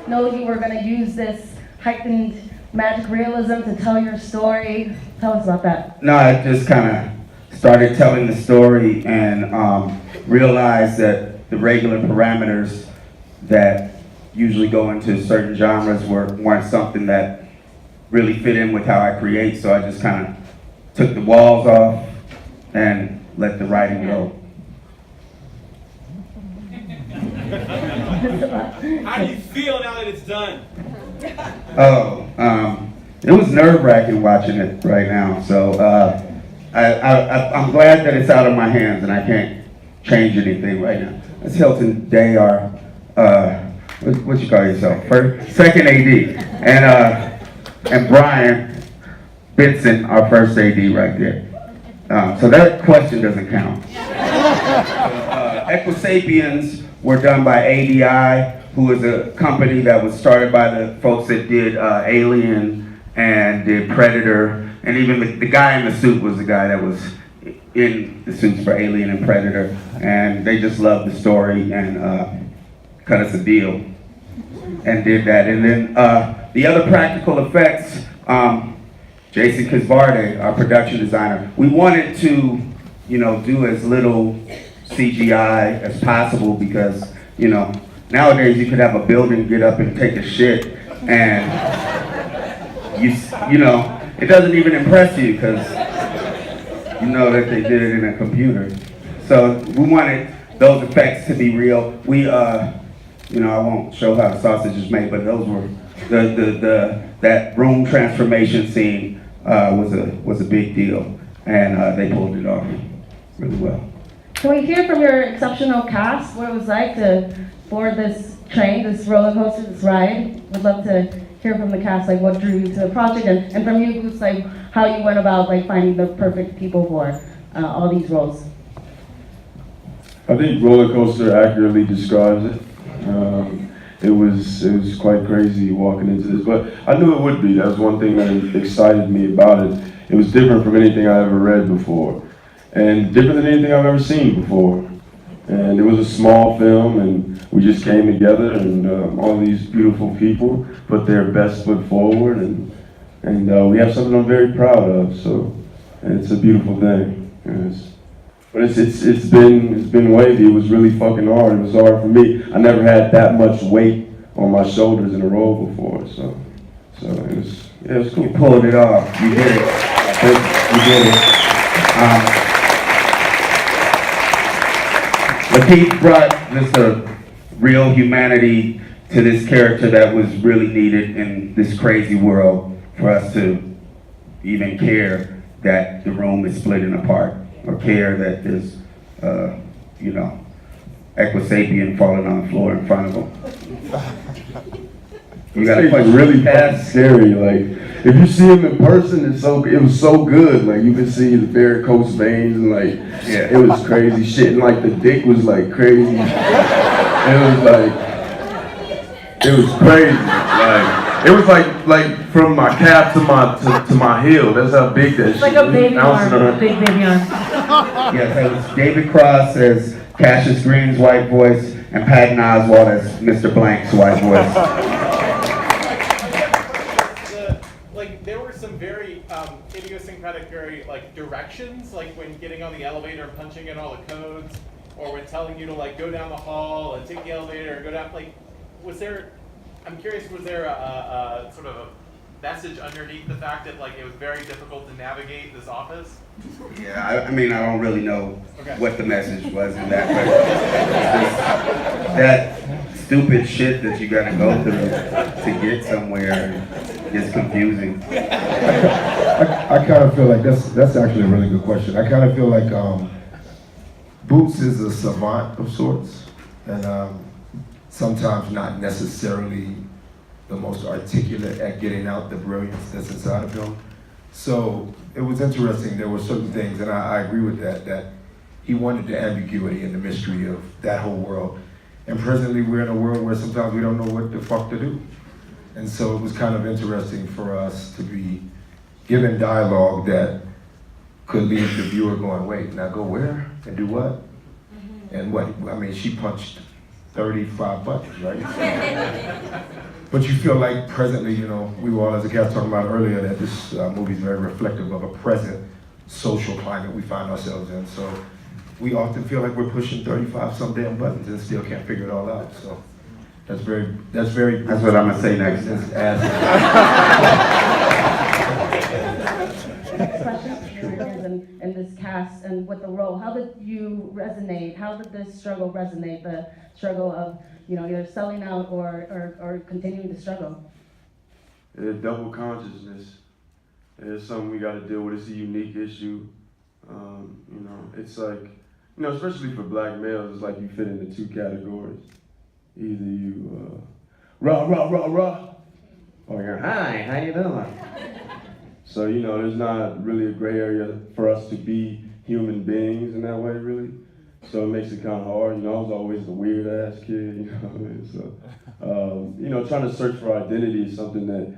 Know you were going to use this heightened magic realism to tell your story. Tell us about that. No, I just kind of started telling the story and realized that the regular parameters that usually go into certain genres weren't something that really fit in with how I create, so I just kind of took the walls off and let the writing go. How do you feel now that it's done? It was nerve-wracking watching it right now, so I'm glad that it's out of my hands and I can't change anything right now. That's Hilton Day, our, what you call yourself? Second AD. And Brian Benson, our first AD right there. So that question doesn't count. Equisapiens were done by ADI, who is a company that was started by the folks that did Alien and did Predator, and even the guy in the suit was the guy that was in the suits for Alien and Predator, and they just loved the story and cut us a deal and did that. And then the other practical effects, Jason Kisvarday, our production designer, we wanted to, do as little CGI as possible because, nowadays you could have a building get up and take a shit and it doesn't even impress you because you know that they did it in a computer. So we wanted those effects to be real. We, I won't show how the sausage is made, but those were that room transformation scene was a big deal, and they pulled it off really well. Can we hear from your exceptional cast what it was like to board this train, this roller coaster, this ride? Would love to hear from the cast, like what drew you to the project, and from you, Goose, like how you went about like finding the perfect people for all these roles. I think roller coaster accurately describes it. It was quite crazy walking into this, but I knew it would be. That was one thing that excited me about it. It was different from anything I ever read before, and different than anything I've ever seen before. And it was a small film, and we just came together, and all these beautiful people put their best foot forward, and we have something I'm very proud of. So, and it's a beautiful thing. But it's been wavy. It was really fucking hard. It was hard for me. I never had that much weight on my shoulders in a role before. So it was cool. You pulled it off. You did it. You did it. Lakeith brought just a real humanity to this character that was really needed in this crazy world for us to even care that the room is splitting apart, or care that there's, Equisapien falling on the floor in front of him. You gotta like really scary. Like if you see him in person, it was so good. Like you could see the varicose veins and it was crazy shit. And like the dick was like crazy. It was crazy. Like it was like from my calf to my heel. That's how big that shit. Like a baby arm, big baby arm. Yes, it was David Cross as Cassius Green's white voice and Patton Oswalt as Mr. Blank's white voice. There were some very idiosyncratic, very directions, like when getting on the elevator and punching in all the codes, or when telling you to go down the hall and take the elevator and go down. I'm curious, was there a sort of a message underneath the fact that it was very difficult to navigate this office? Yeah, I mean, I don't really know what the message was in that, but that stupid shit that you gotta go through to get somewhere is confusing. I kind of feel like that's actually a really good question. I kind of feel like Boots is a savant of sorts, and sometimes not necessarily the most articulate at getting out the brilliance that's inside of him. So it was interesting. There were certain things, and I agree with that he wanted the ambiguity and the mystery of that whole world. And presently we're in a world where sometimes we don't know what the fuck to do. And so it was kind of interesting for us to be given dialogue that could leave the viewer going, wait, now go where and do what? And what, I mean, she punched 35 buttons, right? But you feel like presently, you know, we were all as a cast talking about earlier that this movie is very reflective of a present social climate we find ourselves in. So we often feel like we're pushing 35 some damn buttons and still can't figure it all out. So that's what I'm gonna say next. Next question and this cast and with the role, how did you resonate? How did this struggle resonate? The struggle of, you know, either selling out or continuing to struggle? Double consciousness. It's something we got to deal with. It's a unique issue. You know, it's like, you know, especially for black males, it's like you fit into two categories. Either you rah, or you're hi, how you doing? So, you know, there's not really a gray area for us to be human beings in that way, really. So it makes it kind of hard. You know, I was always the weird ass kid, you know what I mean? So, you know, trying to search for identity is something that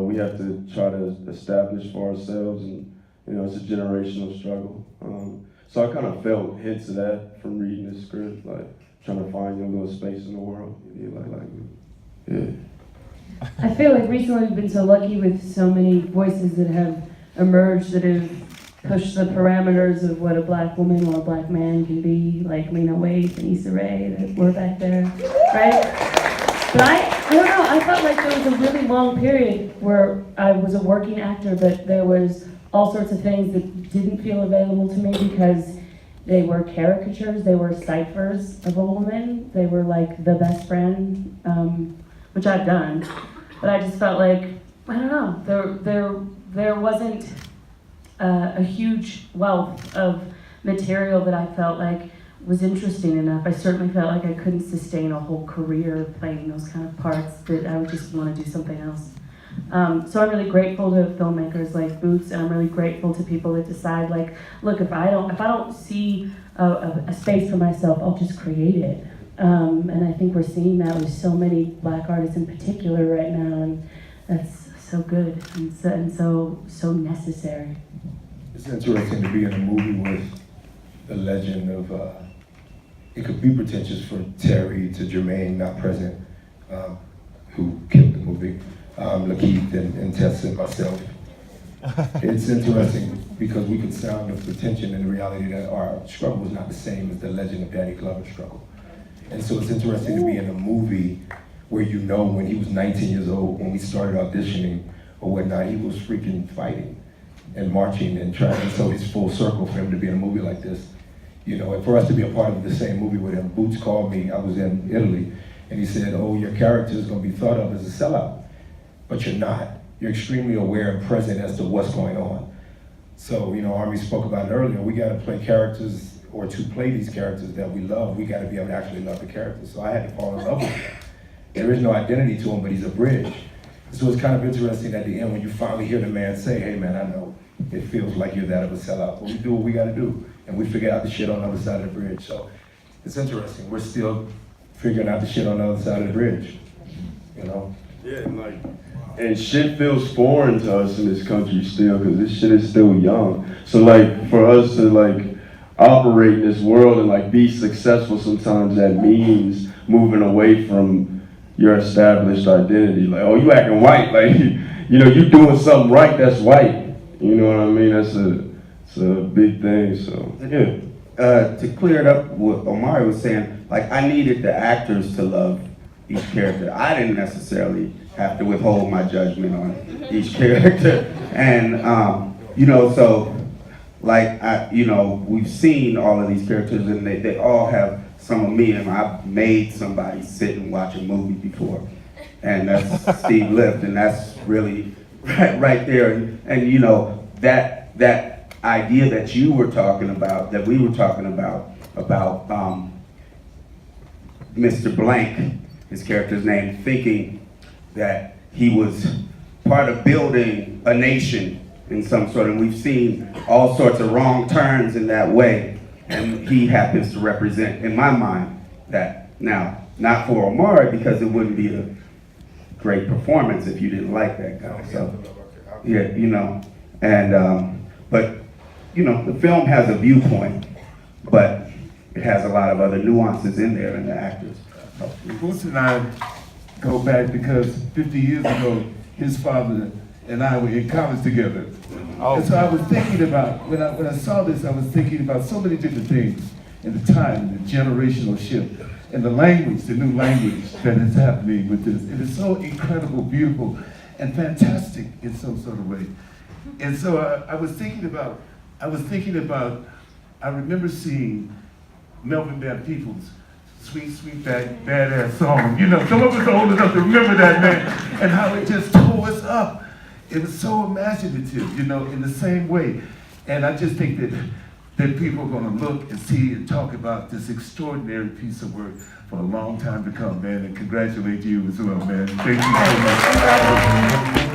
we have to try to establish for ourselves, and, you know, it's a generational struggle. So I kind of felt hints of that from reading this script, like trying to find your little space in the world. Yeah. I feel like recently we've been so lucky with so many voices that have emerged that have pushed the parameters of what a black woman or a black man can be, like Lena Waithe and Issa Rae that were back there, right? But I don't know, I felt like there was a really long period where I was a working actor, but there was all sorts of things that didn't feel available to me because they were caricatures, they were ciphers of a woman, they were like the best friend, which I've done, but I just felt like, I don't know, there wasn't a huge wealth of material that I felt like was interesting enough. I certainly felt like I couldn't sustain a whole career playing those kind of parts, that I would just want to do something else. So I'm really grateful to filmmakers like Boots, and I'm really grateful to people that decide, like, look, if I don't see a space for myself, I'll just create it. And I think we're seeing that with so many black artists in particular right now, and that's so good and so necessary. It's interesting to be in a movie with the legend of, it could be pretentious for Terry to Jermaine, not present, who killed the movie, Lakeith and Tessa and myself. It's interesting because we could sound of pretension in reality that our struggle was not the same as the legend of Danny Glover's struggle. And so it's interesting to be in a movie where, you know, when he was 19 years old, when we started auditioning or whatnot, he was freaking fighting and marching and trying. And so it's full circle for him to be in a movie like this, you know, and for us to be a part of the same movie with him. Boots called me, I was in Italy, and he said, oh, your character is gonna be thought of as a sellout, but you're not. You're extremely aware and present as to what's going on. So, you know, Armie spoke about it earlier, we gotta play characters, or to play these characters that we love, we gotta be able to actually love the characters. So I had to fall in love with him. There is no identity to him, but he's a bridge. So it's kind of interesting at the end when you finally hear the man say, hey man, I know it feels like you're that of a sellout, but we do what we gotta do. And we figure out the shit on the other side of the bridge. So it's interesting, we're still figuring out the shit on the other side of the bridge, you know? Yeah, and shit feels foreign to us in this country still, because this shit is still young. So like, for us to like, operate in this world and like be successful, sometimes that means moving away from your established identity. Like, oh, you acting white, like, you know, you doing something right that's white. You know what I mean? It's a big thing, so, yeah. To clear it up, what Omari was saying, like, I needed the actors to love each character. I didn't necessarily have to withhold my judgment on each character. And, you know, so, like, you know, we've seen all of these characters and they all have some of me, and I've made somebody sit and watch a movie before. And that's Steve Lift, and that's really right there. And you know, that idea that you were talking about, that we were talking about Mr. Blank, his character's name, thinking that he was part of building a nation in some sort, and we've seen all sorts of wrong turns in that way, and he happens to represent, in my mind, that. Now, not for Omari, because it wouldn't be a great performance if you didn't like that guy, so, yeah, you know, and, but you know, the film has a viewpoint, but it has a lot of other nuances in there in the actors. Boots and I go back because 50 years ago, his father and I were in college together. And so I was thinking about, when I saw this, I was thinking about so many different things in the time, the generational shift, and the language, the new language that is happening with this. It is so incredible, beautiful, and fantastic in some sort of way. And so I was thinking about, I remember seeing Melvin Van Peebles' Sweet, Sweet Badass Song. You know, some of us are old enough to remember that, man, and how it just tore us up. It was so imaginative, you know, in the same way. And I just think that people are gonna look and see and talk about this extraordinary piece of work for a long time to come, man, and congratulate you as well, man. Thank you so much.